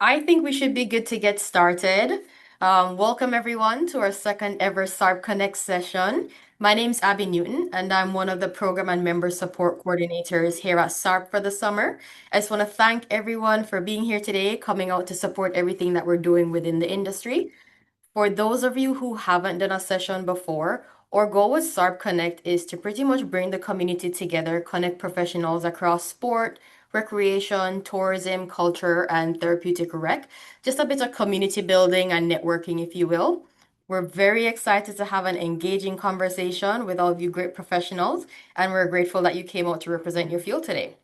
I think we should be good to get started. Welcome everyone to our second ever SARP Connect session. My name's Abby Newton, and I'm one of the program and member support coordinators here at SARP for the summer. I just want to thank everyone for being here today, coming out to support everything that we're doing within the industry. For those of you who haven't done a session before, our goal with SARP Connect is to pretty much bring the community together, connect professionals across sport, recreation, tourism, culture, and therapeutic rec. Just a bit of community building and networking, if you will. We're very excited to have an engaging conversation with all of you great professionals, and we're grateful that you came out to represent your field today.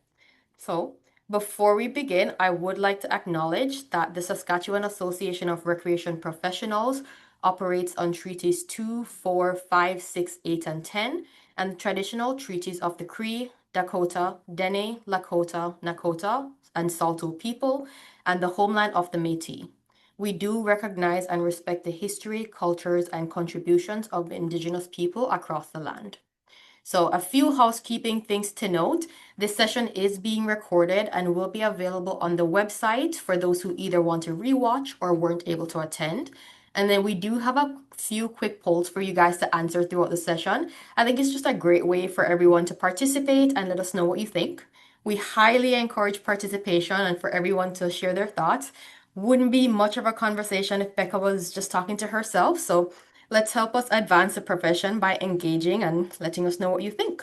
So, before we begin, I would like to acknowledge that the Saskatchewan Association of Recreation Professionals operates on treaties 2, 4, 5, 6, 8, and 10, and the traditional treaties of the Cree, Dakota, Dene, Lakota, Nakota, and Saulteaux people, and the homeland of the Métis. We do recognize and respect the history, cultures, and contributions of Indigenous people across the land. So, a few housekeeping things to note. This session is being recorded and will be available on the website for those who either want to rewatch or weren't able to attend. And then we do have a few quick polls for you guys to answer throughout the session. I think it's just a great way for everyone to participate and let us know what you think. We highly encourage participation and for everyone to share their thoughts. Wouldn't be much of a conversation if Becca was just talking to herself. So let's help us advance the profession by engaging and letting us know what you think.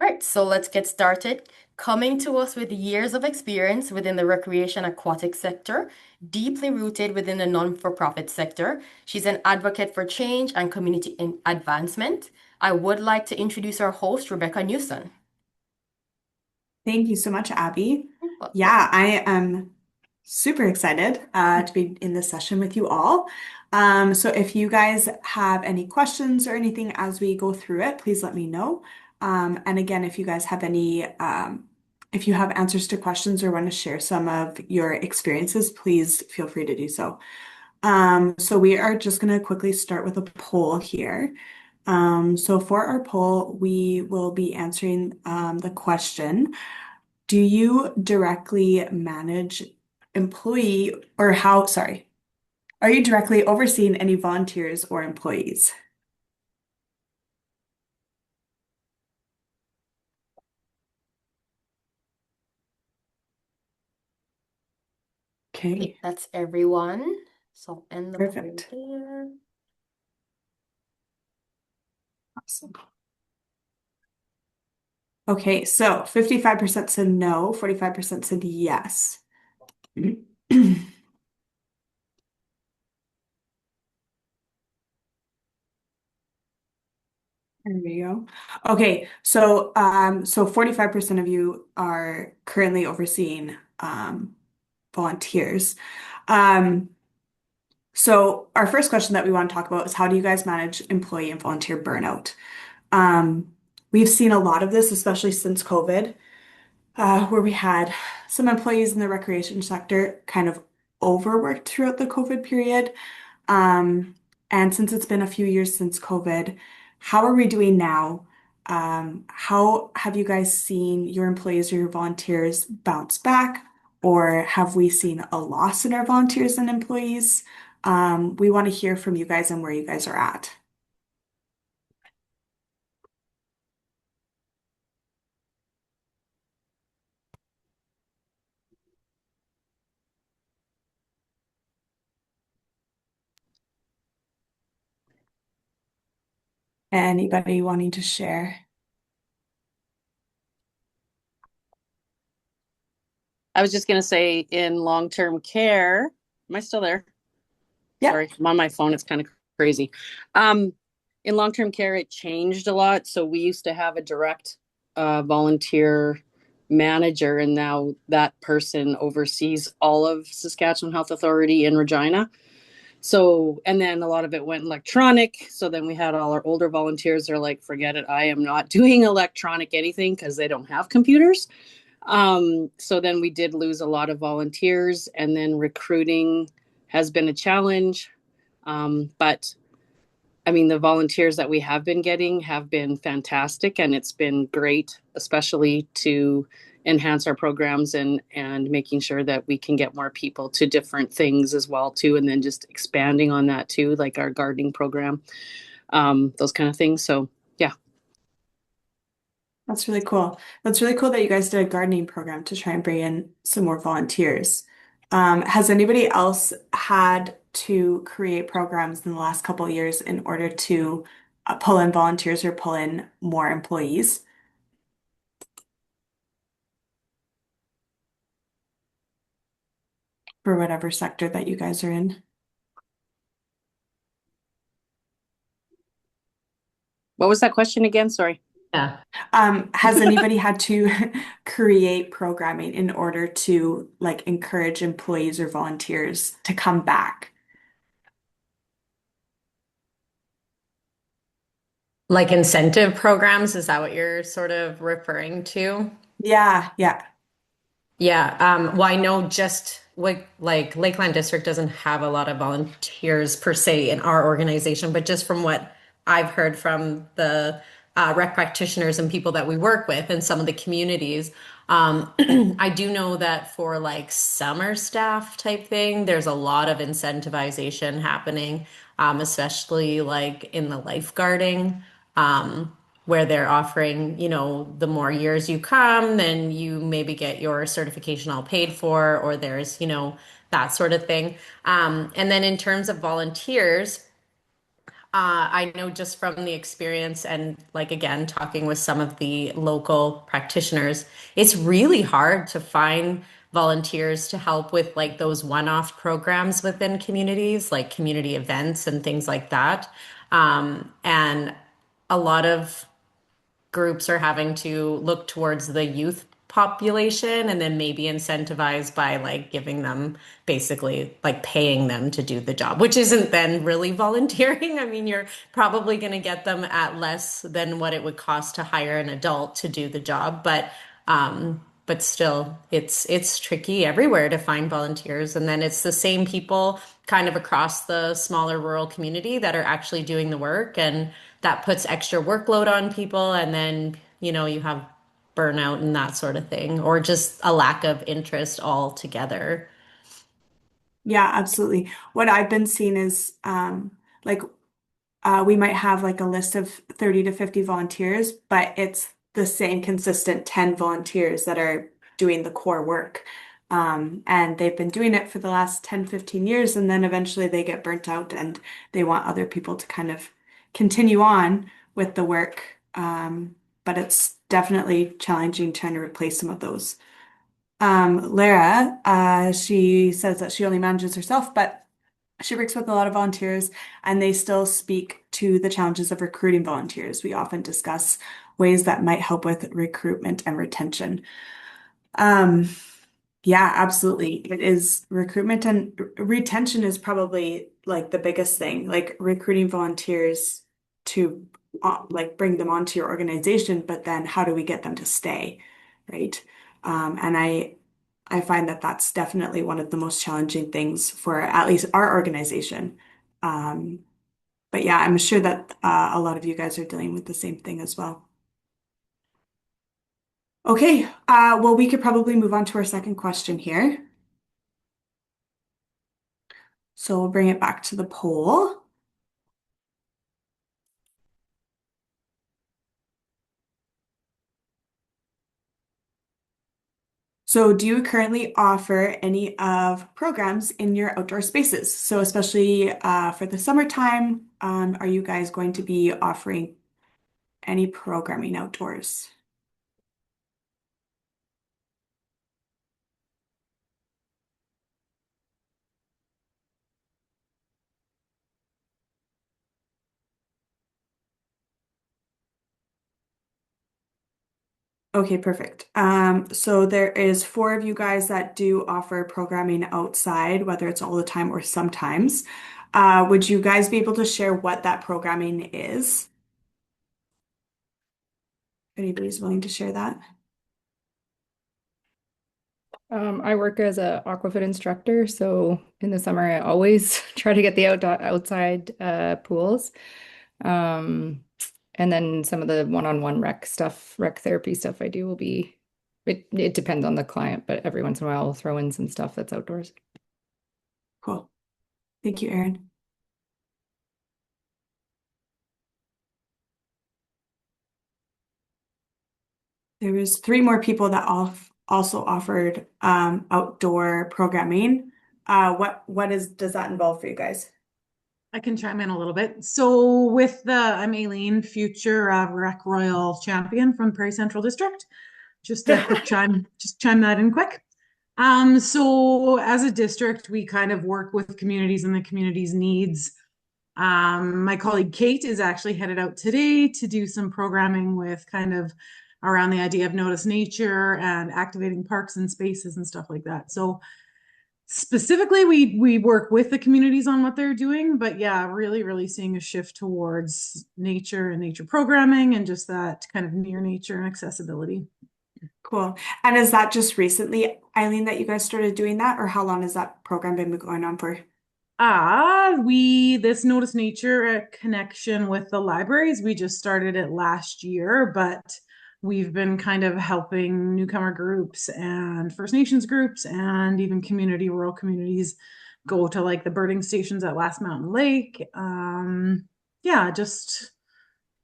All right, so let's get started. Coming to us with years of experience within the recreation aquatic sector, deeply rooted within the non-for-profit sector, she's an advocate for change and community advancement. I would like to introduce our host, Rebecca Newson. Thank you so much, Abby. You're welcome. Yeah, I am super excited to be in this session with you all. So if you guys have any questions or anything as we go through it, please let me know. And again, if you guys have if you have answers to questions or want to share some of your experiences, please feel free to do so. So we are just going to quickly start with a poll here. So for our poll, we will be answering the question. Do you directly manage employee or how, sorry, are you directly overseeing any volunteers or employees? Okay, Okay, that's everyone. So I'll end the poll perfect. there. Awesome. Okay, so 55% said no, 45% said yes. There we go. Okay, so 45% of you are currently overseeing volunteers. Um, So our first question that we want to talk about is how do you guys manage employee and volunteer burnout? Um, we've seen a lot of this, especially since COVID, where we had some employees in the recreation sector kind of overworked throughout the COVID period. Um, and since it's been a few years since COVID, how are we doing now? How have you guys seen your employees or your volunteers bounce back? Or have we seen a loss in our volunteers and employees? We want to hear from you guys and where you guys are at. Anybody wanting to share? I was just going to say in long-term care, am I still there? Yep. Sorry, I'm on my phone. It's kind of crazy. Um, in long-term care, it changed a lot. So we used to have a direct volunteer manager, and now that person oversees all of Saskatchewan Health Authority in Regina. So, and then a lot of it went electronic. So then we had all our older volunteers are like, forget it, I am not doing electronic anything because they don't have computers. So then we did lose a lot of volunteers, and then recruiting has been a challenge. But I mean, the volunteers that we have been getting have been fantastic, and it's been great, especially to enhance our programs and making sure that we can get more people to different things as well too, and then just expanding on that too, like our gardening program, those kind of things. So yeah. That's really cool. That's really cool that you guys did a gardening program to try and bring in some more volunteers. Has anybody else had to create programs in the last couple of years in order to pull in volunteers or pull in more employees for whatever sector that you guys are in? What was that question again? Sorry. Yeah. Has anybody had to create programming in order to like encourage employees or volunteers to come back? Like incentive programs, is that what you're sort of referring to? Yeah, yeah. Yeah, well, I know just like Lakeland District doesn't have a lot of volunteers per se in our organization, but just from what I've heard from the rec practitioners and people that we work with in some of the communities, I do know that for like summer staff type thing, there's a lot of incentivization happening, especially like in the lifeguarding. Where they're offering, the more years you come, then you maybe get your certification all paid for, or there's, that sort of thing. And then in terms of volunteers, I know just from the experience and like again, talking with some of the local practitioners, it's really hard to find volunteers to help with like those one-off programs within communities, like community events and things like that. And a lot of groups are having to look towards the youth population and then maybe incentivize by like giving them basically like paying them to do the job, which isn't then really volunteering. I mean, you're probably going to get them at less than what it would cost to hire an adult to do the job, but still it's tricky everywhere to find volunteers, and then it's the same people kind of across the smaller rural community that are actually doing the work, and that puts extra workload on people, and then you have burnout and that sort of thing, or just a lack of interest altogether. Yeah, absolutely. What I've been seeing is like we might have like a list of 30 to 50 volunteers, but it's the same consistent 10 volunteers that are doing the core work. And they've been doing it for the last 10, 15 years, and then eventually they get burnt out and they want other people to kind of continue on with the work. But it's definitely challenging trying to replace some of those. Lara, she says that she only manages herself, but she works with a lot of volunteers and they still speak to the challenges of recruiting volunteers. We often discuss ways that might help with recruitment and retention. Um, yeah, absolutely. It is recruitment and retention is probably like the biggest thing, like recruiting volunteers to like bring them onto your organization, but then how do we get them to stay, right? And I find that that's definitely one of the most challenging things for at least our organization. Um, but yeah, I'm sure that a lot of you guys are dealing with the same thing as well. Okay, well, we could probably move on to our second question here. So we'll bring it back to the poll. So do you currently offer any of programs in your outdoor spaces? So especially for the summertime, are you guys going to be offering any programming outdoors? Okay, perfect. So there is four of you guys that do offer programming outside, whether it's all the time or sometimes. Would you guys be able to share what that programming is? If anybody's willing to share that. I work as a aquafit instructor, so in the summer I always try to get the outside pools. Um, and then some of the one-on-one rec stuff, rec therapy stuff I do will be It depends on the client, but every once in a while we'll throw in some stuff that's outdoors. Cool. Thank you, Erin. There was three more people that also offered outdoor programming. Does that involve for you guys? I can chime in a little bit. So I'm Aileen, future Rec Royal champion from Prairie Central District. Just a quick chime that in quick. So as a district, we kind of work with communities and the community's needs. My colleague Kate is actually headed out today to do some programming with kind of around the idea of notice nature and activating parks and spaces and stuff like that. So specifically, we work with the communities on what they're doing, but yeah, really seeing a shift towards nature and nature programming and just that kind of near nature and accessibility. Cool. And is that just recently, Eileen, that you guys started doing that, or how long has that program been going on for? This Notice Nature connection with the libraries, we just started it last year, but we've been kind of helping newcomer groups and First Nations groups and even rural communities go to like the birding stations at Last Mountain Lake.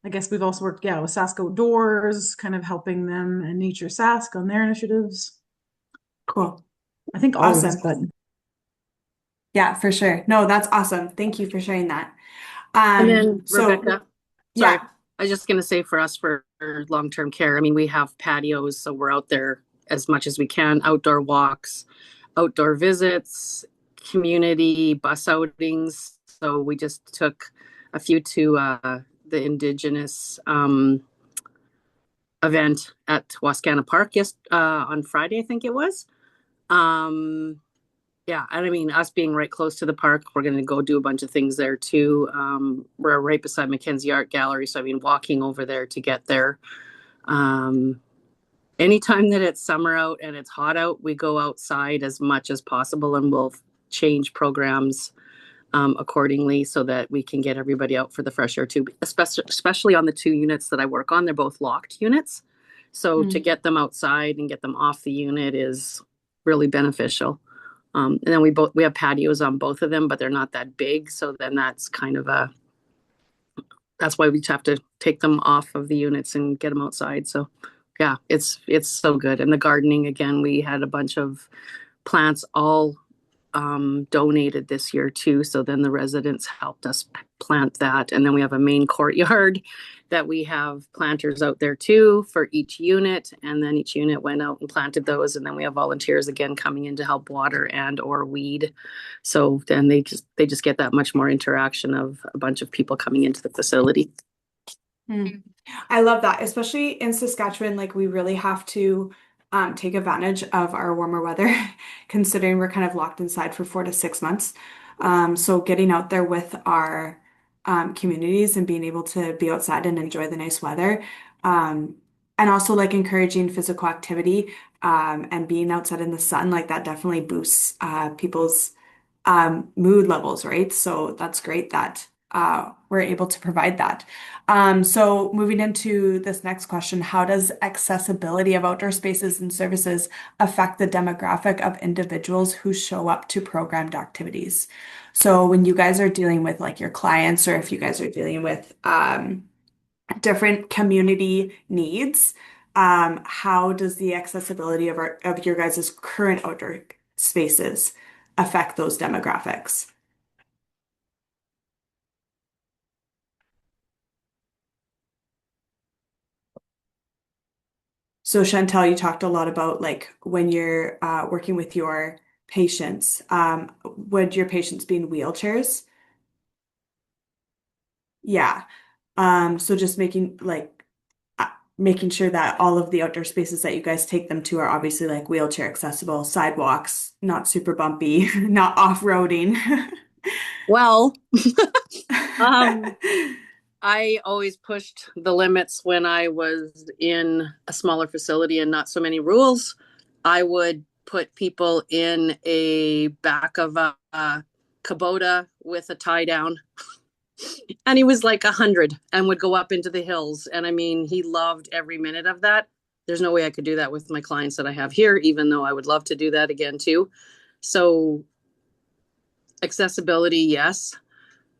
I guess we've also worked, with Sask Outdoors, kind of helping them and Nature Sask on their initiatives. Cool. I think Awesome. but Yeah, for sure. No, that's awesome. Thank you for sharing that. And then Rebecca, sorry, yeah. I was just going to say for us for long-term care, I mean, we have patios, so we're out there as much as we can, outdoor walks, outdoor visits, community bus outings. So we just took a few to the Indigenous event at Wascana Park on Friday, I think it was. Yeah, and I mean, us being right close to the park, we're going to go do a bunch of things there too. We're right beside Mackenzie Art Gallery, so I mean, walking over there to get there. Anytime that it's summer out and it's hot out, we go outside as much as possible, and we'll change programs accordingly so that we can get everybody out for the fresh air too, especially on the two units that I work on. They're both locked units. So to get them outside and get them off the unit is really beneficial. And then we have patios on both of them, but they're not that big. So then that's kind of that's why we have to take them off of the units and get them outside. So yeah, it's so good. And the gardening, again, we had a bunch of plants all donated this year too. So then the residents helped us plant that. And then we have a main courtyard that we have planters out there too for each unit. And then each unit went out and planted those. And then we have volunteers again coming in to help water and or weed. So then they just get that much more interaction of a bunch of people coming into the facility. I love that, especially in Saskatchewan. Like we really have to take advantage of our warmer weather, considering we're kind of locked inside for 4 to 6 months. So getting out there with our communities and being able to be outside and enjoy the nice weather, and also like encouraging physical activity and being outside in the sun, like that definitely boosts people's mood levels, right? So that's great that we're able to provide that. So moving into this next question, how does accessibility of outdoor spaces and services affect the demographic of individuals who show up to programmed activities? So when you guys are dealing with like your clients, or if you guys are dealing with different community needs, how does the accessibility of your guys' current outdoor spaces affect those demographics? So Chantel, you talked a lot about like when you're working with your patients, would your patients be in wheelchairs? Yeah. So just making sure that all of the outdoor spaces that you guys take them to are obviously like wheelchair accessible, sidewalks, not super bumpy, not off-roading. Well, I always pushed the limits when I was in a smaller facility and not so many rules. I would put people in a back of a Kubota with a tie down. And he was like 100 and would go up into the hills. And I mean, he loved every minute of that. there's no way I could do that with my clients that I have here, even though I would love to do that again too. So accessibility, yes,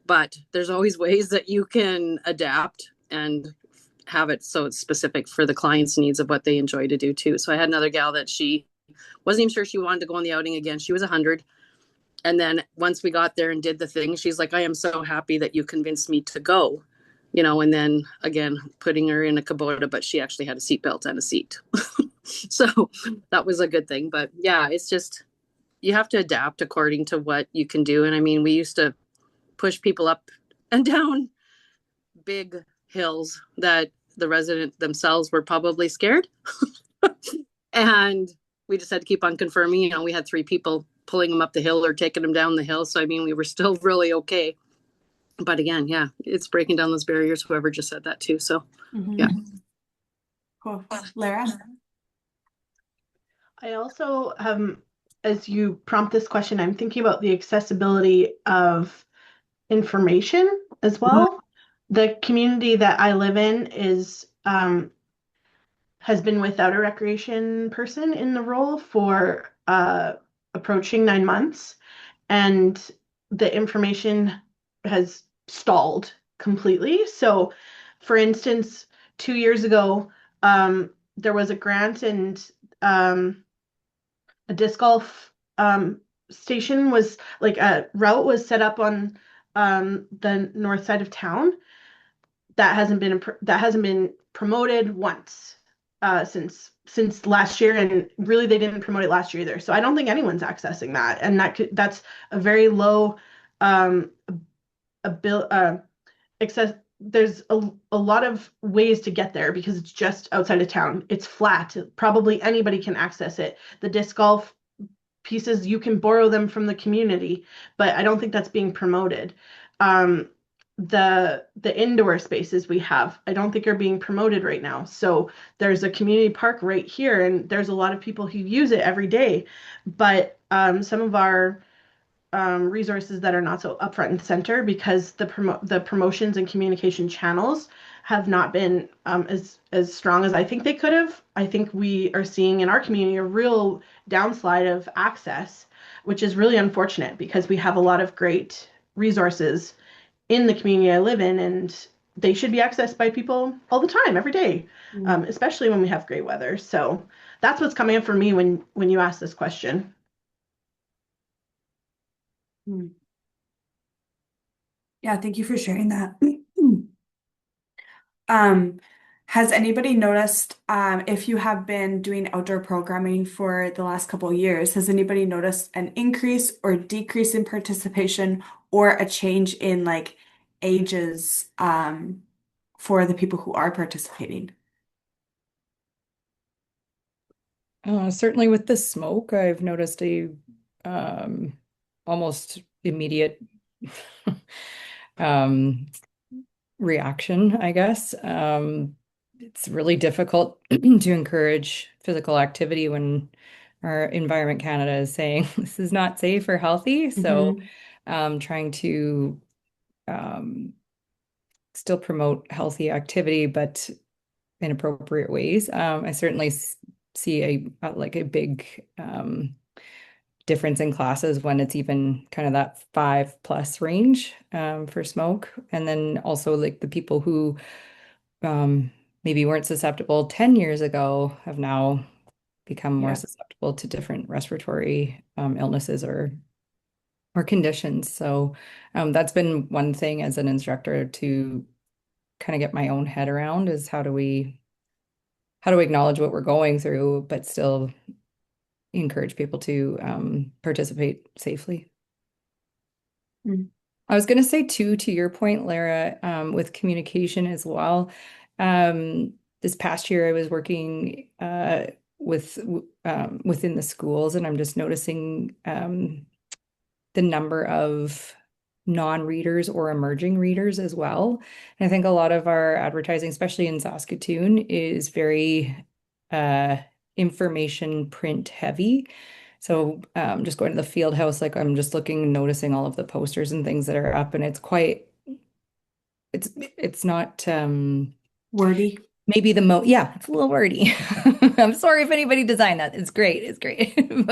but there's always ways that you can adapt and have it so it's specific for the client's needs of what they enjoy to do too. So I had another gal that she wasn't even sure she wanted to go on the outing again. She was 100. And then once we got there and did the thing, she's like, I am so happy that you convinced me to go, and then again, putting her in a Kubota, but she actually had a seatbelt and a seat. So that was a good thing. But yeah, it's just, you have to adapt according to what you can do. And I mean, we used to push people up and down big hills that the residents themselves were probably scared. And we just had to keep on confirming, we had 3 people pulling them up the hill or taking them down the hill. So, I mean, we were still really okay. But again, yeah, it's breaking down those barriers. Whoever just said that too. So, yeah. Cool. Lara? I also, as you prompt this question, I'm thinking about the accessibility of information as well. The community that I live in has been without a recreation person in the role for approaching 9 months, and the information has stalled completely. So, for instance, 2 years ago, there was a grant, and a disc golf station was like a route was set up on the north side of town that hasn't been promoted once since last year, and really they didn't promote it last year either. So I don't think anyone's accessing that, and that's a very low a bill access. There's a lot of ways to get there because it's just outside of town. It's flat. Probably anybody can access it. The disc golf pieces, you can borrow them from the community, but I don't think that's being promoted. The indoor spaces we have, I don't think are being promoted right now. So there's a community park right here, and there's a lot of people who use it every day, but some of our resources that are not so upfront and center because the promotions and communication channels have not been as strong as I think they could have. I think we are seeing in our community a real downslide of access, which is really unfortunate because we have a lot of great resources in the community I live in, and they should be accessed by people all the time, every day, especially when we have great weather. So that's what's coming up for me when you ask this question. Yeah, thank you for sharing that. Has anybody noticed, if you have been doing outdoor programming for the last couple of years, has anybody noticed an increase or decrease in participation or a change in like ages, for the people who are participating? Certainly with the smoke, I've noticed a almost immediate reaction, I guess. It's really difficult to encourage physical activity when our Environment Canada is saying this is not safe or healthy. So trying to still promote healthy activity, but in appropriate ways. I certainly see a big difference in classes when it's even kind of that 5+ range for smoke. And then also like the people who maybe weren't susceptible 10 years ago have now become more susceptible to different respiratory illnesses or conditions. So that's been one thing as an instructor to kind of get my own head around is how do we acknowledge what we're going through, but still encourage people to participate safely. I was going to say too, to your point, Lara, with communication as well. This past year, I was working within the schools, and I'm just noticing the number of non-readers or emerging readers as well. And I think a lot of our advertising, especially in Saskatoon, is very information print heavy. So just going to the field house, like I'm just looking, noticing all of the posters and things that are up, and it's not Wordy. maybe yeah, it's a little wordy. I'm sorry if anybody designed that. It's great. It's great.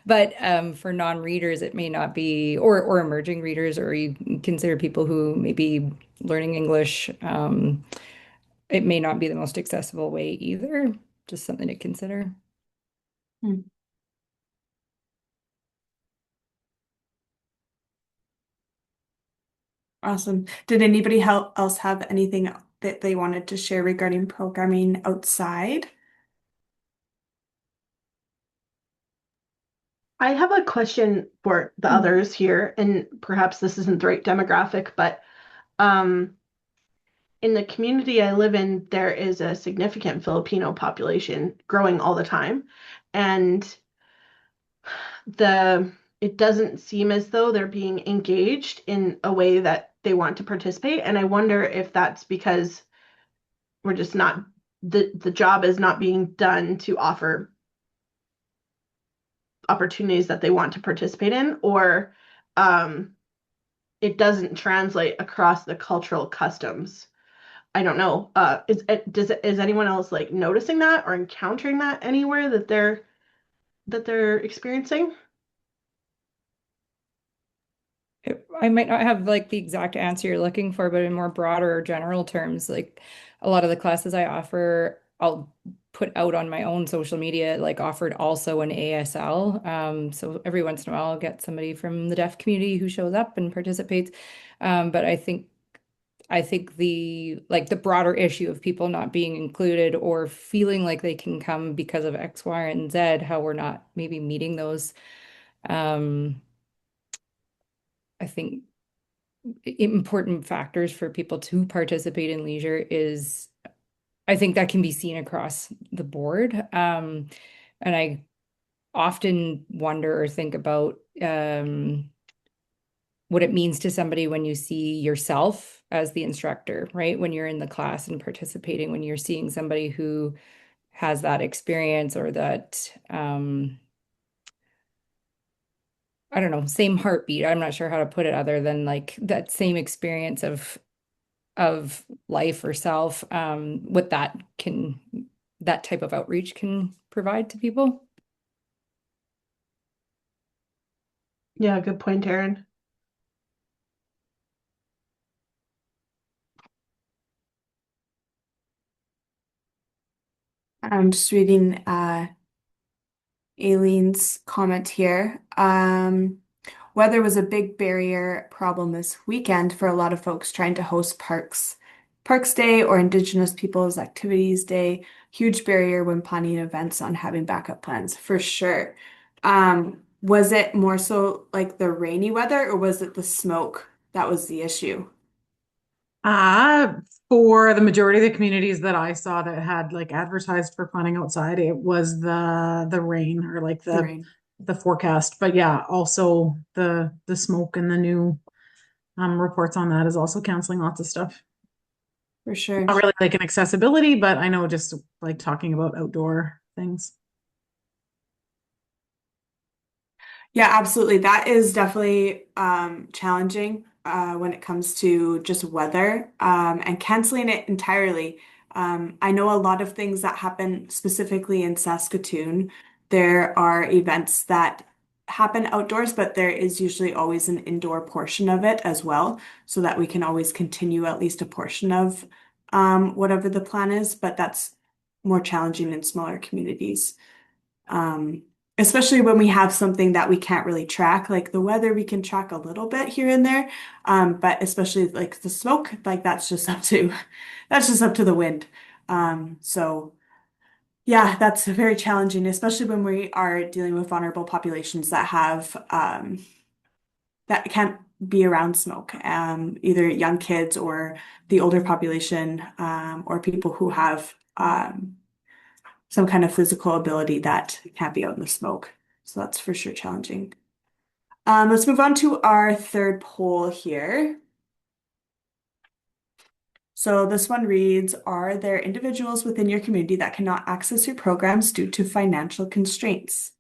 But for non-readers it may not be, or emerging readers, or you consider people who may be learning English, it may not be the most accessible way either. Just something to consider. Hmm. Awesome. Did anybody else have anything that they wanted to share regarding programming outside? I have a question for the others here, and perhaps this isn't the right demographic, but um, in the community I live in, there is a significant Filipino population growing all the time. And the it doesn't seem as though they're being engaged in a way that they want to participate. And I wonder if that's because we're just not the job is not being done to offer opportunities that they want to participate in, or um, it doesn't translate across the cultural customs. I don't know. Is anyone else like noticing that or encountering that anywhere that they're experiencing? I might not have like the exact answer you're looking for, but in more broader general terms, like a lot of the classes I offer, I'll put out on my own social media, like offered also in ASL. So every once in a while, I'll get somebody from the deaf community who shows up and participates. But I think the broader issue of people not being included or feeling like they can come because of X, Y, and Z, how we're not maybe meeting those. Um, I think important factors for people to participate in leisure is, I think that can be seen across the board. And I often wonder or think about what it means to somebody when you see yourself as the instructor, right? When you're in the class and participating, when you're seeing somebody who has that experience or that, I don't know, same heartbeat. I'm not sure how to put it other than like that same experience of life or self, what that type of outreach can provide to people. Yeah, good point, Aaron. I'm just reading Aileen's comment here. Weather was a big barrier problem this weekend for a lot of folks trying to host Parks Day or Indigenous Peoples Activities Day. Huge barrier when planning events on having backup plans, for sure. Was it more so like the rainy weather, or was it the smoke that was the issue? Uh, for the majority of the communities that I saw that had like advertised for planning outside, it was the rain or like The rain, the forecast. But yeah, also the smoke and the new reports on that is also canceling lots of stuff. for sure. Not really like an accessibility, but I know just like talking about outdoor things. Yeah, absolutely. That is definitely challenging when it comes to just weather and canceling it entirely. I know a lot of things that happen specifically in Saskatoon. There are events that happen outdoors, but there is usually always an indoor portion of it as well, so that we can always continue at least a portion of whatever the plan is. But that's more challenging in smaller communities. Um, Especially when we have something that we can't really track, like the weather, we can track a little bit here and there. But especially like the smoke, like that's just up to the wind. So yeah, that's very challenging, especially when we are dealing with vulnerable populations that have that can't be around smoke, either young kids or the older population, or people who have some kind of physical ability that can't be out in the smoke. So that's for sure challenging. Let's move on to our third poll here. So this one reads, are there individuals within your community that cannot access your programs due to financial constraints?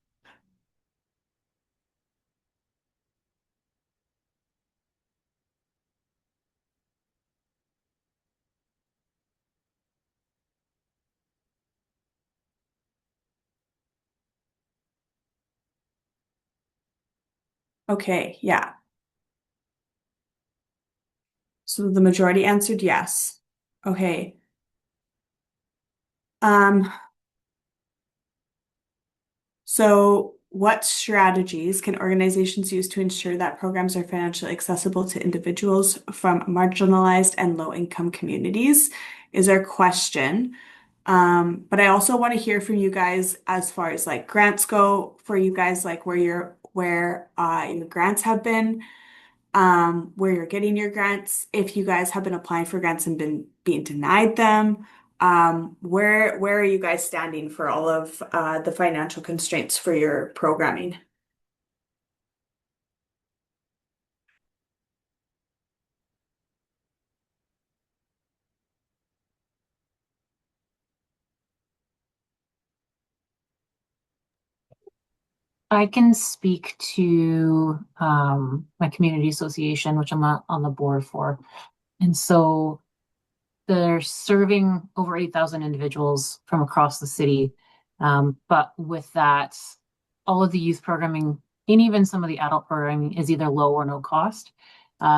Okay, yeah. So the majority answered yes. Okay. Um, so what strategies can organizations use to ensure that programs are financially accessible to individuals from marginalized and low-income communities is our question. But I also want to hear from you guys as far as like grants go for you guys, like where your grants have been, where you're getting your grants, if you guys have been applying for grants and been being denied them, where are you guys standing for all of the financial constraints for your programming? I can speak to my community association, which I'm not on the board for. And so they're serving over 8,000 individuals from across the city. But with that, all of the youth programming and even some of the adult programming is either low or no cost.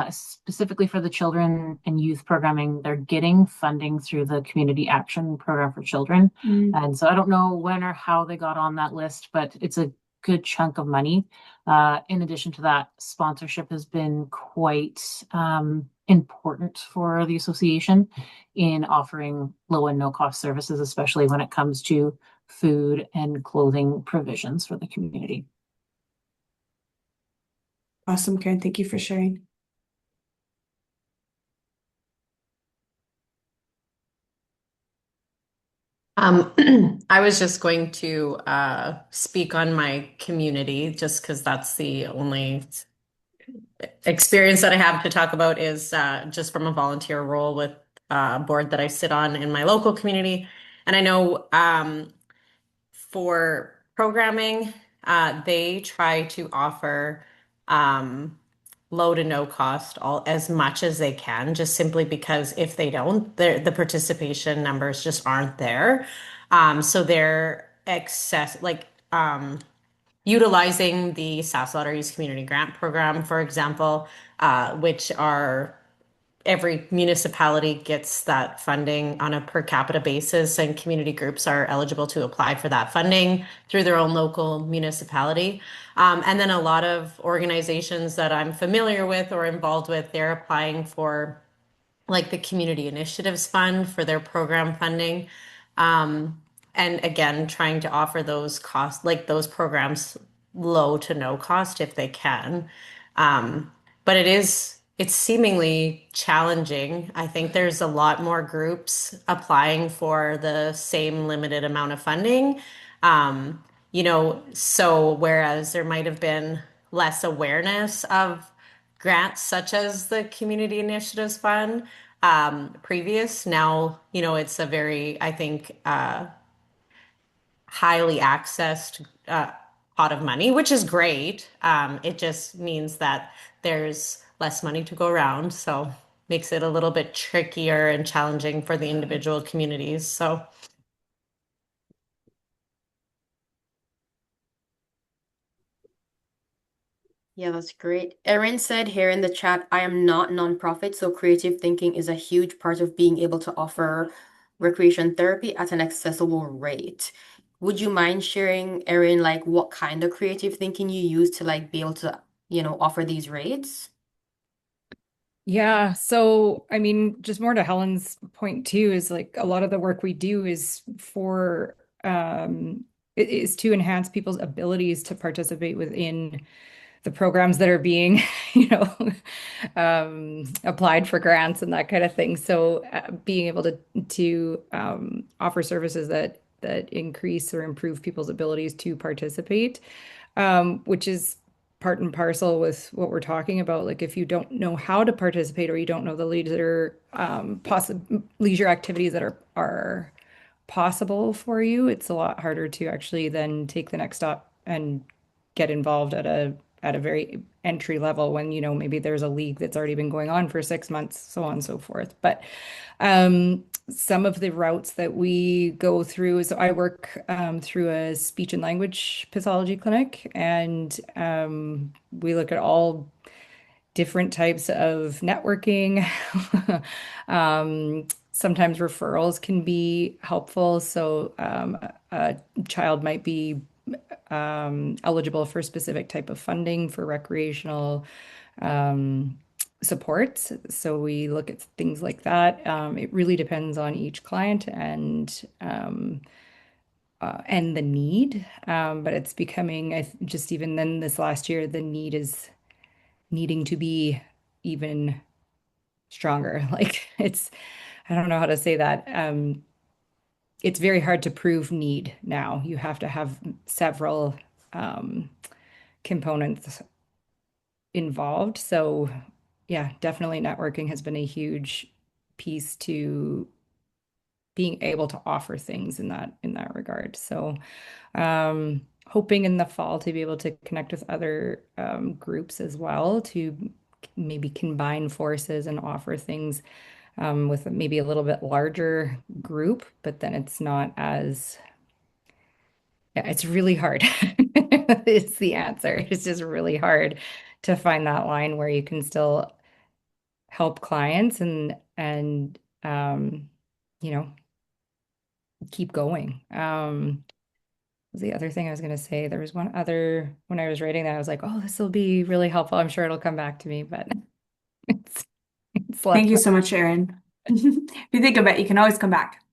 Specifically for the children and youth programming, they're getting funding through the Community Action Program for Children. Mm. And so I don't know when or how they got on that list, but it's a good chunk of money. In addition to that, sponsorship has been quite important for the association in offering low and no cost services, especially when it comes to food and clothing provisions for the community. Awesome, Karen. Thank you for sharing. I was just going to speak on my community just because that's the only experience that I have to talk about is just from a volunteer role with a board that I sit on in my local community. And I know for programming, they try to offer um, low to no cost all as much as they can, just simply because if they don't, the participation numbers just aren't there. So they're utilizing the South Lotteries Community Grant Program, for example, which are every municipality gets that funding on a per capita basis, and community groups are eligible to apply for that funding through their own local municipality. And then a lot of organizations that I'm familiar with or involved with, they're applying for like the Community Initiatives Fund for their program funding. Um, and again, trying to offer those costs, like those programs, low to no cost if they can. But it's seemingly challenging. I think there's a lot more groups applying for the same limited amount of funding. So whereas there might have been less awareness of grants such as the Community Initiatives Fund previous, now, it's a very, I think, highly accessed pot of money, which is great. It just means that there's less money to go around. So makes it a little bit trickier and challenging for the individual communities. So Yeah, that's great. Erin said here in the chat, I am not nonprofit, so creative thinking is a huge part of being able to offer recreation therapy at an accessible rate. Would you mind sharing, Erin, like what kind of creative thinking you use to like be able to, offer these rates? Yeah, so I mean, just more to Helen's point too, is like a lot of the work we do is for is to enhance people's abilities to participate within the programs that are being, you know, applied for grants and that kind of thing. So being able to offer services that increase or improve people's abilities to participate, which is part and parcel with what we're talking about. Like if you don't know how to participate or you don't know the leisure activities that are possible for you, it's a lot harder to actually then take the next step and get involved at a very entry level when maybe there's a league that's already been going on for 6 months, so on and so forth. But some of the routes that we go through is I work through a speech and language pathology clinic, and we look at all different types of networking. Sometimes referrals can be helpful. So a child might be eligible for a specific type of funding for recreational um, supports. So we look at things like that. It really depends on each client and the need. But it's becoming, just even then this last year, the need is needing to be even stronger. Like I don't know how to say that. It's very hard to prove need now. You have to have several um, components involved. So yeah, definitely networking has been a huge piece to being able to offer things in that regard. So hoping in the fall to be able to connect with other groups as well to maybe combine forces and offer things with maybe a little bit larger group, but then it's not as, yeah, it's really hard. It's the answer. It's just really hard to find that line where you can still help clients and you know, keep going. The other thing I was going to say, there was one other, when I was writing that, I was like, oh, this will be really helpful. I'm sure it'll come back to me, but it's, it's Thank left. you so much, Erin. If you think of it, you can always come back.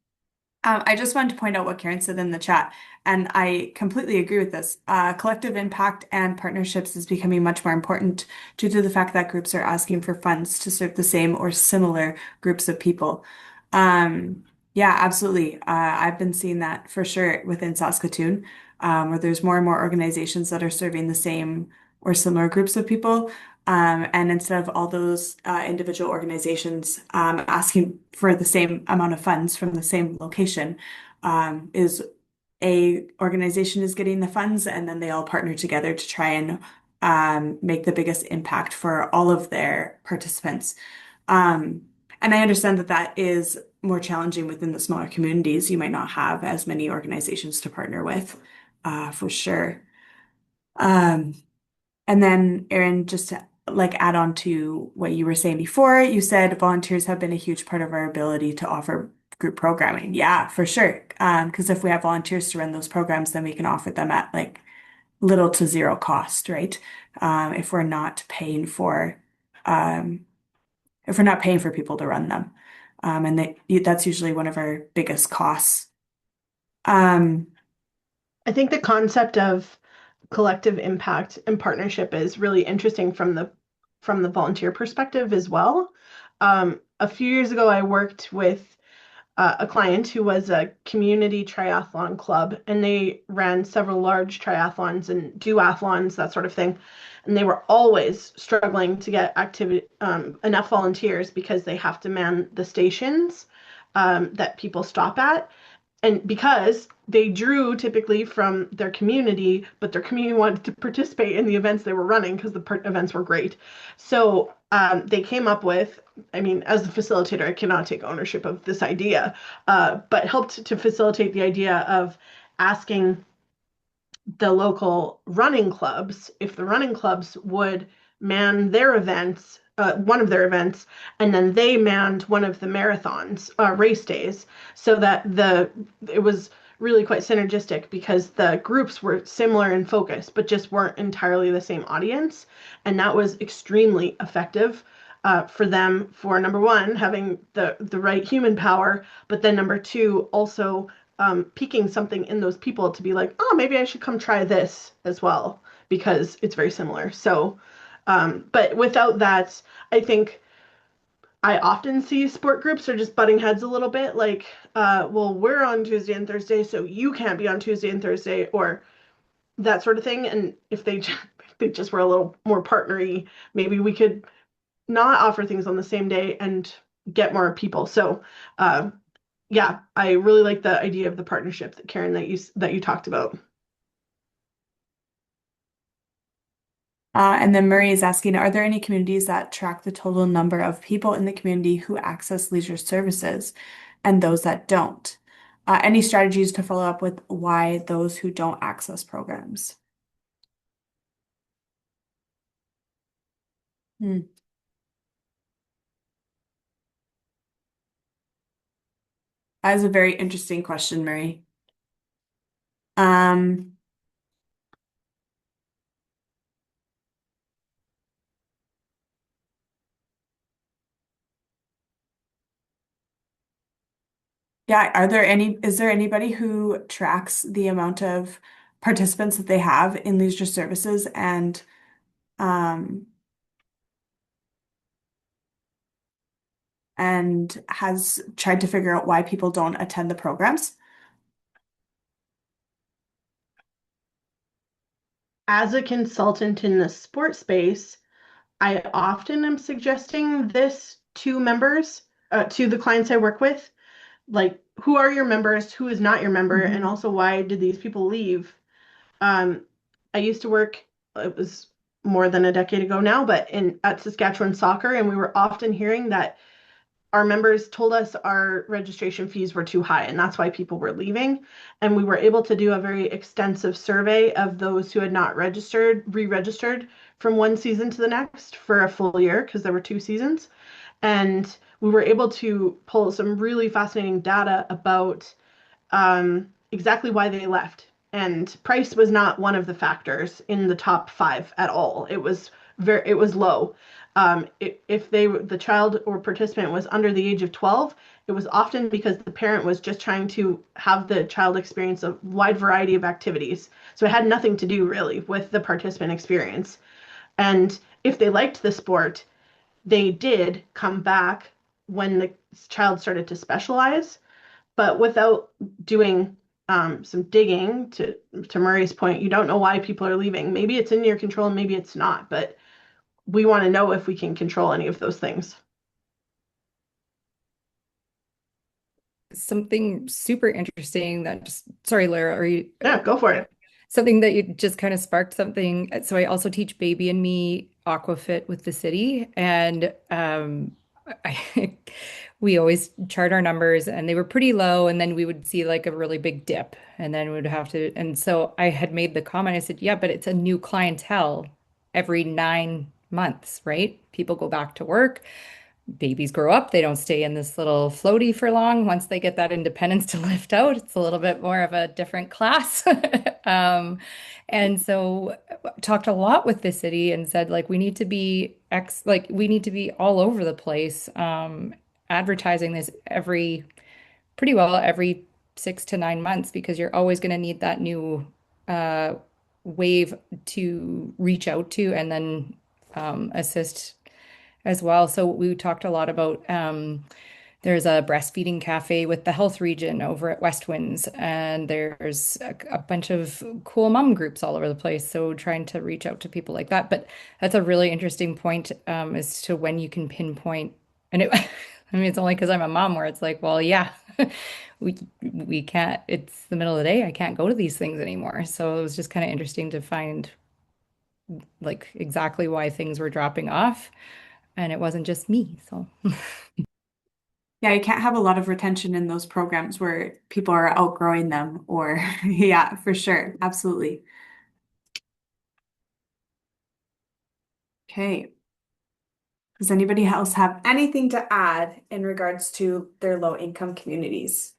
I just wanted to point out what Karen said in the chat, and I completely agree with this. Collective impact and partnerships is becoming much more important due to the fact that groups are asking for funds to serve the same or similar groups of people. Yeah, absolutely. I've been seeing that for sure within Saskatoon, where there's more and more organizations that are serving the same or similar groups of people. And instead of all those individual organizations asking for the same amount of funds from the same location, is a organization is getting the funds, and then they all partner together to try and make the biggest impact for all of their participants. Um, and I understand that that is more challenging within the smaller communities. You might not have as many organizations to partner with, for sure. Um, and then, Erin, just to like add on to what you were saying before, you said volunteers have been a huge part of our ability to offer group programming. Yeah, for sure. Because if we have volunteers to run those programs, then we can offer them at like little to zero cost, right? If we're not paying for um, if we're not paying for people to run them. And that's usually one of our biggest costs. Um, I think the concept of collective impact and partnership is really interesting from the volunteer perspective as well. A few years ago, I worked with a client who was a community triathlon club, and they ran several large triathlons and duathlons, that sort of thing. And they were always struggling to get activity enough volunteers because they have to man the stations that people stop at, and because they drew typically from their community, but their community wanted to participate in the events they were running because the events were great. So they came up with, I mean, as the facilitator, I cannot take ownership of this idea, but helped to facilitate the idea of asking the local running clubs if the running clubs would man their events, one of their events, and then they manned one of the marathons, race days, so that it was really quite synergistic because the groups were similar in focus, but just weren't entirely the same audience, and that was extremely effective. For them, for number one, having the right human power, but then number two, also piquing something in those people to be like, oh, maybe I should come try this as well because it's very similar. So, but without that, I think I often see sport groups are just butting heads a little bit like, well, we're on Tuesday and Thursday, so you can't be on Tuesday and Thursday, or that sort of thing. And if they, if they just were a little more partnery, maybe we could not offer things on the same day and get more people. So, yeah, I really like the idea of the partnership that Karen that you talked about. and then Murray is asking, are there any communities that track the total number of people in the community who access leisure services? and those that don't. Any strategies to follow up with why those who don't access programs? Hmm. That is a very interesting question, Mary. Um, yeah, is there anybody who tracks the amount of participants that they have in leisure services um, and has tried to figure out why people don't attend the programs? As a consultant in the sports space, I often am suggesting this to members, to the clients I work with, like who are your members, who is not your member, and also why did these people leave? Um, I used to work, it was more than a decade ago now, but in at Saskatchewan Soccer, and we were often hearing that our members told us our registration fees were too high, and that's why people were leaving. And we were able to do a very extensive survey of those who had not registered, re-registered from one season to the next for a full year, because there were 2 seasons. And we were able to pull some really fascinating data about exactly why they left. And price was not one of the factors in the top five at all. It was low. If the child or participant was under the age of 12, it was often because the parent was just trying to have the child experience a wide variety of activities. So it had nothing to do really with the participant experience. And if they liked the sport, they did come back when the child started to specialize, but without doing some digging, to Murray's point, you don't know why people are leaving. Maybe it's in your control and maybe it's not, but we want to know if we can control any of those things. Something super interesting that just, sorry, Lara, are you, Yeah, go for it. something that you just kind of sparked something. So I also teach Baby and Me Aquafit with the city, and I, we always chart our numbers, and they were pretty low, and then we would see like a really big dip, and then we would have to. And so I had made the comment. I said, "Yeah, but it's a new clientele every 9 months, right? People go back to work." Babies grow up, they don't stay in this little floaty for long. Once they get that independence to lift out, it's a little bit more of a different class. And so talked a lot with the city and said like we need to be we need to be all over the place, advertising this pretty well every 6 to 9 months, because you're always going to need that new uh, wave to reach out to and then assist as well. So we talked a lot about there's a breastfeeding cafe with the health region over at West Winds, and there's a bunch of cool mom groups all over the place. So trying to reach out to people like that. But that's a really interesting point, as to when you can pinpoint. And it, I mean, it's only because I'm a mom where it's like, well, yeah, we can't. It's the middle of the day. I can't go to these things anymore. So it was just kind of interesting to find like exactly why things were dropping off. And it wasn't just me. So Yeah, you can't have a lot of retention in those programs where people are outgrowing them or yeah, for sure. Absolutely. Okay. Does anybody else have anything to add in regards to their low income communities?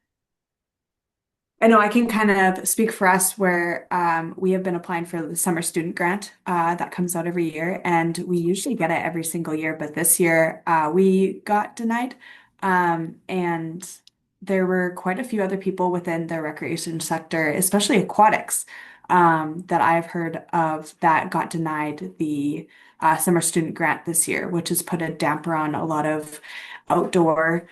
I know I can kind of speak for us where we have been applying for the summer student grant that comes out every year, and we usually get it every single year. But this year we got denied, and there were quite a few other people within the recreation sector, especially aquatics, that I've heard of that got denied the summer student grant this year, which has put a damper on a lot of outdoor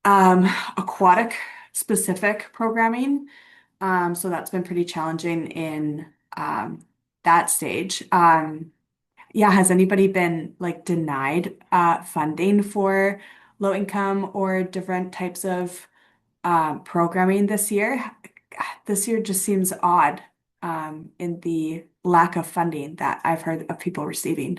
um, aquatic specific programming. So that's been pretty challenging in that stage. Yeah, has anybody been like denied funding for low income or different types of programming this year? This year just seems odd in the lack of funding that I've heard of people receiving.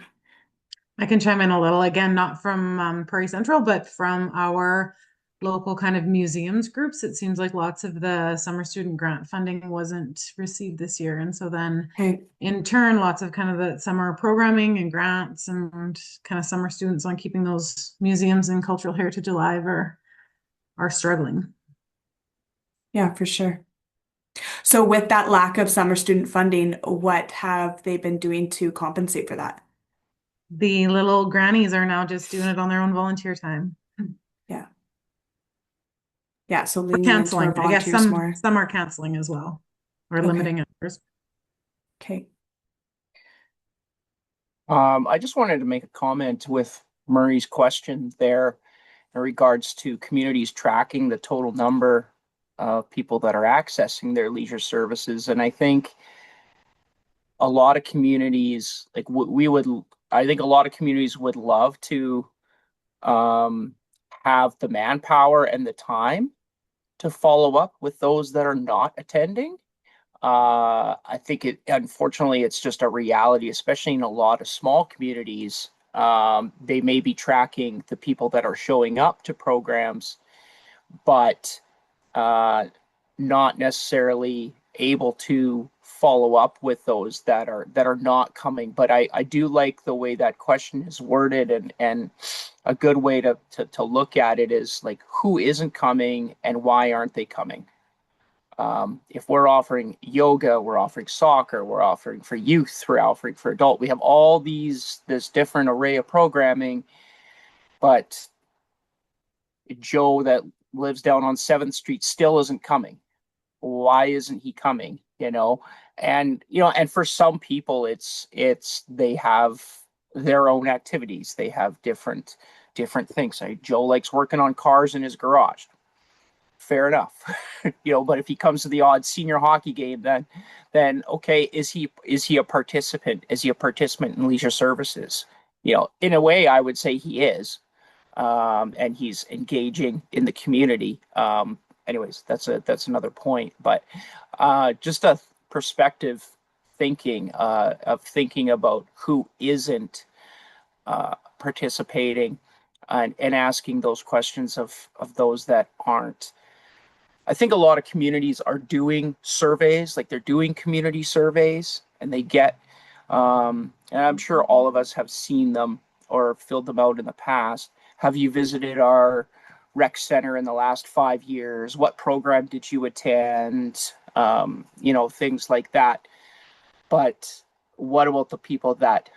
I can chime in a little again, not from Prairie Central, but from our local kind of museums groups. It seems like lots of the summer student grant funding wasn't received this year. And so then Okay. in turn, lots of kind of the summer programming and grants and kind of summer students on keeping those museums and cultural heritage alive are struggling. Yeah, for sure. So with that lack of summer student funding, what have they been doing to compensate for that? The little grannies are now just doing it on their own volunteer time. Yeah. Yeah, so Or leaning into our canceling. I guess volunteers more. some are canceling as well or Okay. limiting hours. Okay. I just wanted to make a comment with Murray's question there in regards to communities tracking the total number of people that are accessing their leisure services. And I think a lot of communities, like I think a lot of communities would love to have the manpower and the time to follow up with those that are not attending. I think unfortunately, it's just a reality, especially in a lot of small communities. They may be tracking the people that are showing up to programs, but uh, not necessarily able to follow up with those that are not coming. But I do like the way that question is worded, and a good way to look at it is like, who isn't coming and why aren't they coming? If we're offering yoga, we're offering soccer, we're offering for youth, we're offering for adult. We have all this different array of programming, but Joe that lives down on 7th Street still isn't coming. Why isn't he coming? And for some people, it's they have their own activities. They have different things. Joe likes working on cars in his garage. Fair enough. But if he comes to the odd senior hockey game, then okay, is he a participant? Is he a participant in leisure services? In a way, I would say he is, and he's engaging in the community. Anyways, that's another point. But just a perspective thinking of thinking about who isn't participating, and asking those questions of those that aren't. I think a lot of communities are doing surveys, like they're doing community surveys, and and I'm sure all of us have seen them or filled them out in the past. Have you visited our rec center in the last 5 years? What program did you attend? Things like that. But what about the people that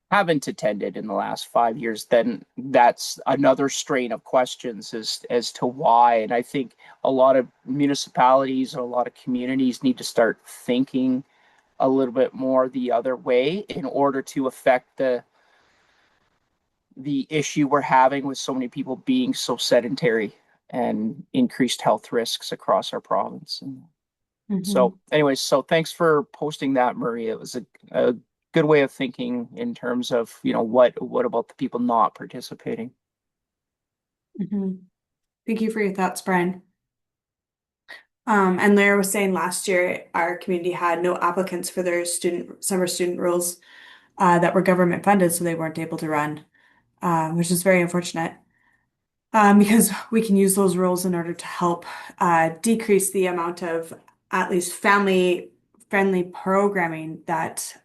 haven't attended in the last 5 years? Then that's another strain of questions as to why. And I think a lot of municipalities or a lot of communities need to start thinking a little bit more the other way in order to affect the issue we're having with so many people being so sedentary and increased health risks across our province. So anyways, so thanks for posting that, Murray. It was a good way of thinking in terms of, what about the people not participating? Thank you for your thoughts, Brian. And Lara was saying last year our community had no applicants for their summer student roles that were government funded, so they weren't able to run, which is very unfortunate. Because we can use those roles in order to help decrease the amount of at least family-friendly programming that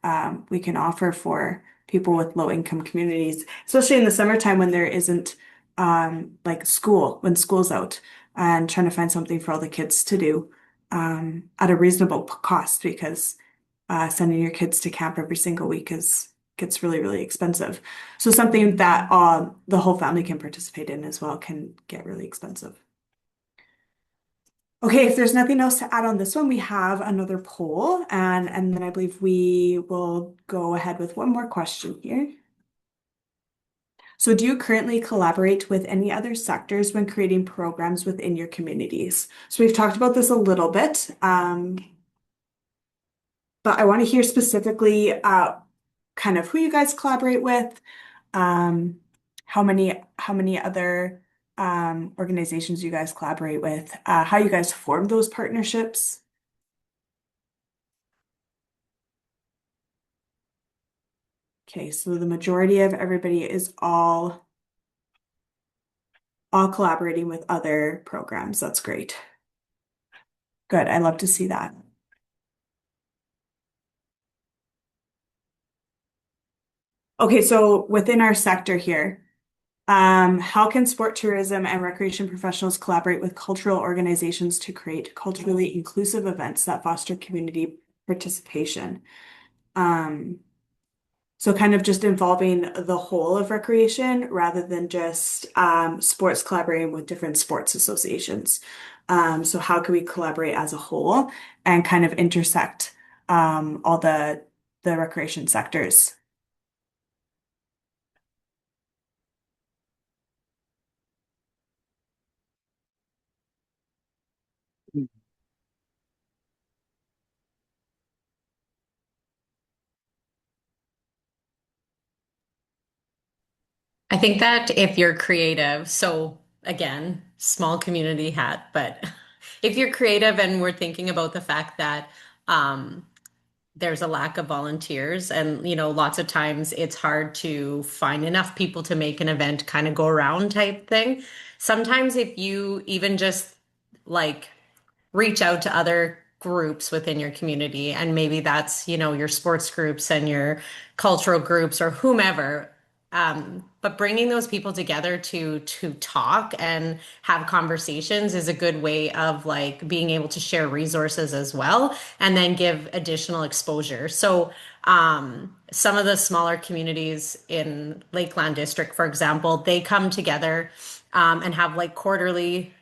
we can offer for people with low-income communities, especially in the summertime when there isn't like when school's out, and trying to find something for all the kids to do at a reasonable cost, because sending your kids to camp every single week gets really, really expensive. So something that the whole family can participate in as well can get really expensive. Okay, if there's nothing else to add on this one, we have another poll, and then I believe we will go ahead with one more question here. So do you currently collaborate with any other sectors when creating programs within your communities? So we've talked about this a little bit, but I want to hear specifically kind of who you guys collaborate with, how many other organizations you guys collaborate with, how you guys form those partnerships. Okay, so the majority of everybody is all all collaborating with other programs. That's great. Good. I love to see that. Okay, so within our sector here, how can sport tourism and recreation professionals collaborate with cultural organizations to create culturally inclusive events that foster community participation? Um, so kind of just involving the whole of recreation rather than just sports collaborating with different sports associations. So how can we collaborate as a whole and kind of intersect all the recreation sectors? I think that if you're creative, so again, small community hat, but if you're creative and we're thinking about the fact that um, there's a lack of volunteers and lots of times it's hard to find enough people to make an event kind of go around type thing. Sometimes if you even just like reach out to other groups within your community and maybe that's your sports groups and your cultural groups or whomever, but bringing those people together to talk and have conversations is a good way of like being able to share resources as well and then give additional exposure. So some of the smaller communities in Lakeland District, for example, they come together and have like quarterly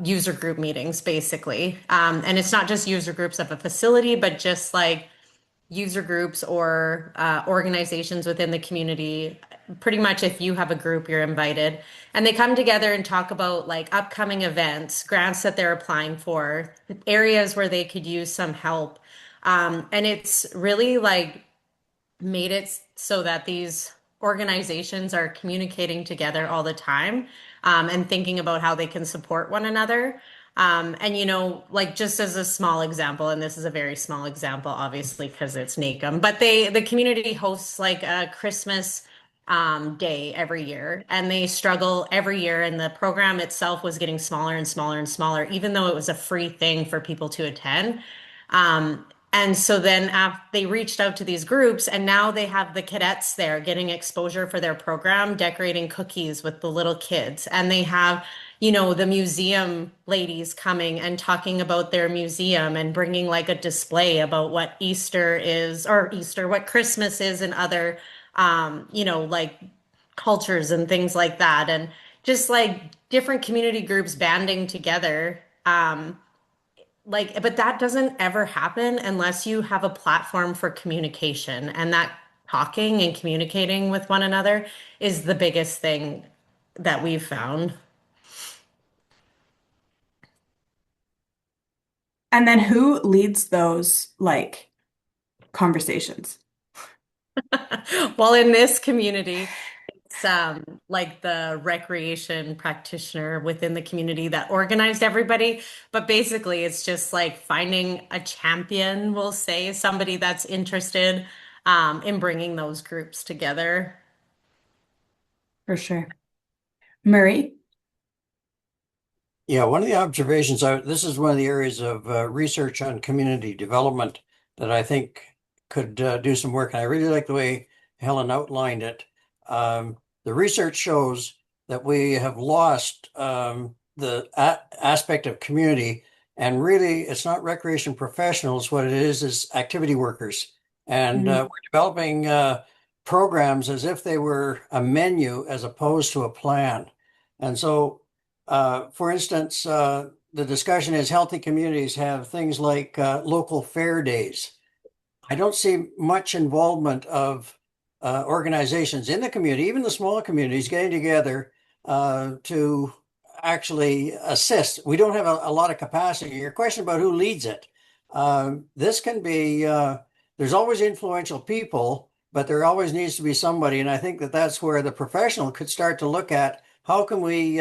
user group meetings, basically. And it's not just user groups of a facility, but just like user groups or organizations within the community. Pretty much, if you have a group, you're invited. And they come together and talk about like upcoming events, grants that they're applying for, areas where they could use some help. And it's really like made it so that these organizations are communicating together all the time and thinking about how they can support one another. And like just as a small example, and this is a very small example, obviously, because it's NACM, but the community hosts like a Christmas day every year, and they struggle every year. And the program itself was getting smaller and smaller and smaller, even though it was a free thing for people to attend. And so then they reached out to these groups, and now they have the cadets there getting exposure for their program, decorating cookies with the little kids. And they have, the museum ladies coming and talking about their museum and bringing like a display about what Easter is, or Easter, what Christmas is, and other, like cultures and things like that. And just like different community groups banding together. Like, but that doesn't ever happen unless you have a platform for communication, and that talking and communicating with one another is the biggest thing that we've found. And then who leads those like conversations? Well, in this community, it's like the recreation practitioner within the community that organized everybody. But basically, it's just like finding a champion, we'll say, somebody that's interested in bringing those groups together. For sure. Murray? Yeah, one of the observations, this is one of the areas of research on community development that I think could do some work. And I really like the way Helen outlined it. The research shows that we have lost the aspect of community, and really it's not recreation professionals. What it is activity workers. And we're developing programs as if they were a menu as opposed to a plan. And so for instance, the discussion is healthy communities have things like local fair days. I don't see much involvement of organizations in the community, even the smaller communities, getting together to actually assist. We don't have a lot of capacity. Your question about who leads it, this can be, there's always influential people, but there always needs to be somebody. And I think that that's where the professional could start to look at how can we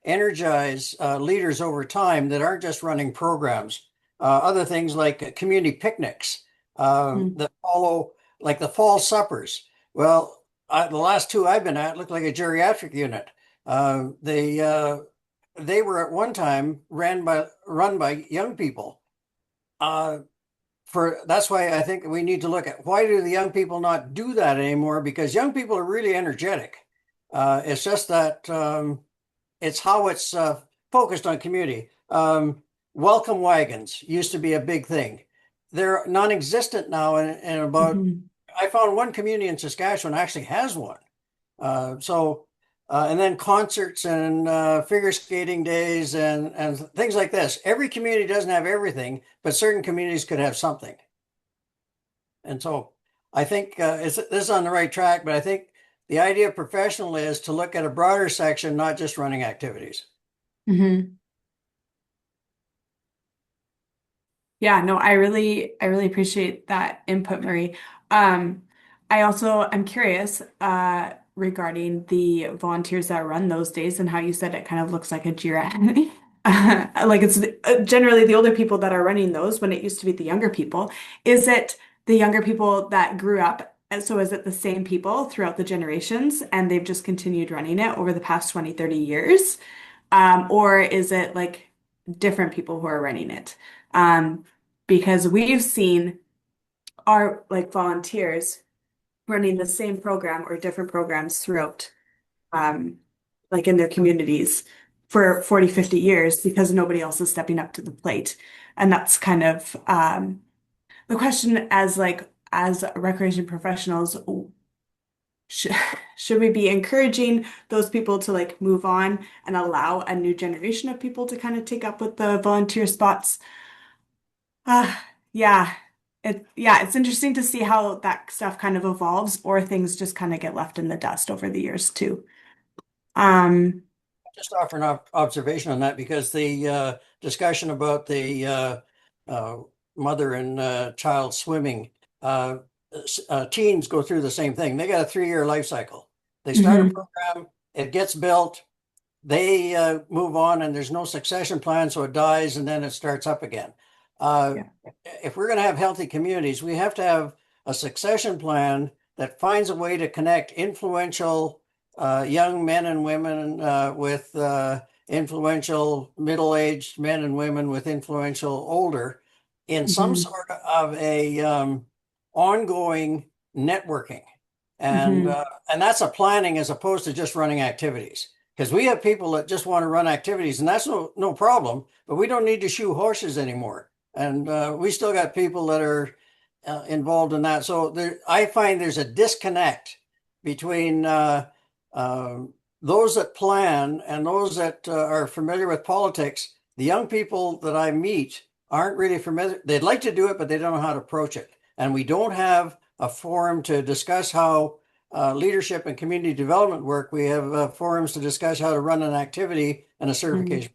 energize leaders over time that aren't just running programs. Other things like community picnics that follow, like the fall suppers. Well, the last two I've been at look like a geriatric unit. They were at one time run by young people. That's why I think we need to look at why do the young people not do that anymore? Because young people are really energetic. It's just that it's how it's focused on community. Welcome wagons used to be a big thing. They're non-existent now, and about Mhm. I found one community in Saskatchewan actually has one. And then concerts and figure skating days and things like this. Every community doesn't have everything, but certain communities could have something. And so I think this is on the right track, but I think the idea of professional is to look at a broader section, not just running activities. Mhm. Yeah, no, I really appreciate that input, Marie. Um, I'm curious regarding the volunteers that run those days and how you said it kind of looks like a JIRA. Like it's generally the older people that are running those when it used to be the younger people. Is it the younger people that grew up? And so is it the same people throughout the generations and they've just continued running it over the past 20, 30 years? Or is it like different people who are running it? Um, because we've seen our like volunteers running the same program or different programs throughout um, like in their communities for 40, 50 years because nobody else is stepping up to the plate. And that's kind of the question as recreation professionals, should, should we be encouraging those people to like move on and allow a new generation of people to kind of take up with the volunteer spots? Uh, yeah. It's interesting to see how that stuff kind of evolves or things just kind of get left in the dust over the years too. Um, Just offer an observation on that because the discussion about the uh, mother and child swimming, teens go through the same thing. They got a 3-year life cycle. They start a mhm, program, it gets built, they move on, and there's no succession plan, so it dies and then it starts up again. Uh, yeah. if we're going to have healthy communities, we have to have a succession plan that finds a way to connect influential young men and women with influential middle-aged men and women with influential older in some Mhm, sort of a ongoing networking. And mhm, uh, and that's a planning as opposed to just running activities. Because we have people that just want to run activities, and that's no problem. But we don't need to shoe horses anymore, and we still got people that are involved in that. So I find there's a disconnect between those that plan and those that are familiar with politics. The young people that I meet aren't really familiar. They'd like to do it, but they don't know how to approach it. And we don't have a forum to discuss how leadership and community development work. We have forums to discuss how to run an activity and a mhm. certification.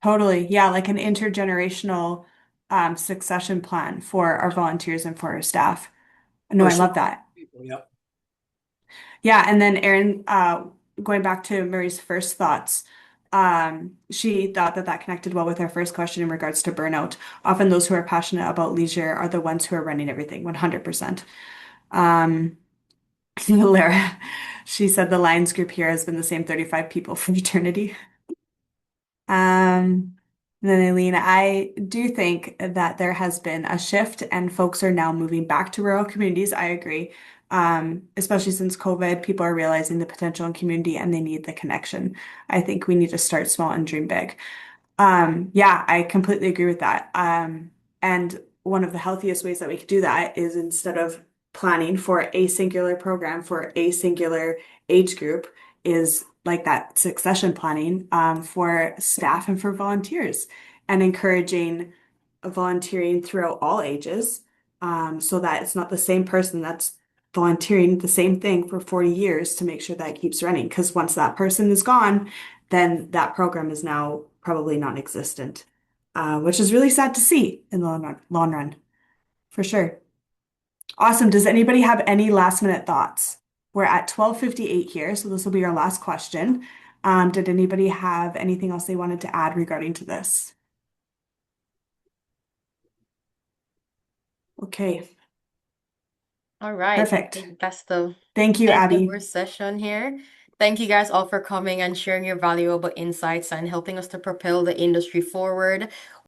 Totally. Yeah, like an intergenerational succession plan for our volunteers and for our staff. No, For I love small that. people. Yep. Yeah, and then Erin, going back to Marie's first thoughts, she thought that that connected well with our first question in regards to burnout. Often those who are passionate about leisure are the ones who are running everything, 100%. Um, Lara, she said the Lions group here has been the same 35 people for eternity. And then Eileen, I do think that there has been a shift and folks are now moving back to rural communities. I agree. Especially since COVID, people are realizing the potential in community and they need the connection. I think we need to start small and dream big. Yeah, I completely agree with that. And one of the healthiest ways that we could do that is instead of planning for a singular program for a singular age group, is like that succession planning for staff and for volunteers and encouraging volunteering throughout all ages so that it's not the same person that's volunteering the same thing for 40 years to make sure that it keeps running. Because once that person is gone, then that program is now probably non-existent, which is really sad to see in the long run, for sure. Awesome. Does anybody have any last minute thoughts? We're at 12:58 here, so this will be our last question. Did anybody have anything else they wanted to add regarding to this? Okay, All right. I perfect. think that's the Thank you, end of Abby. our session here. Thank you guys all for coming and sharing your valuable insights and helping us to propel the industry forward.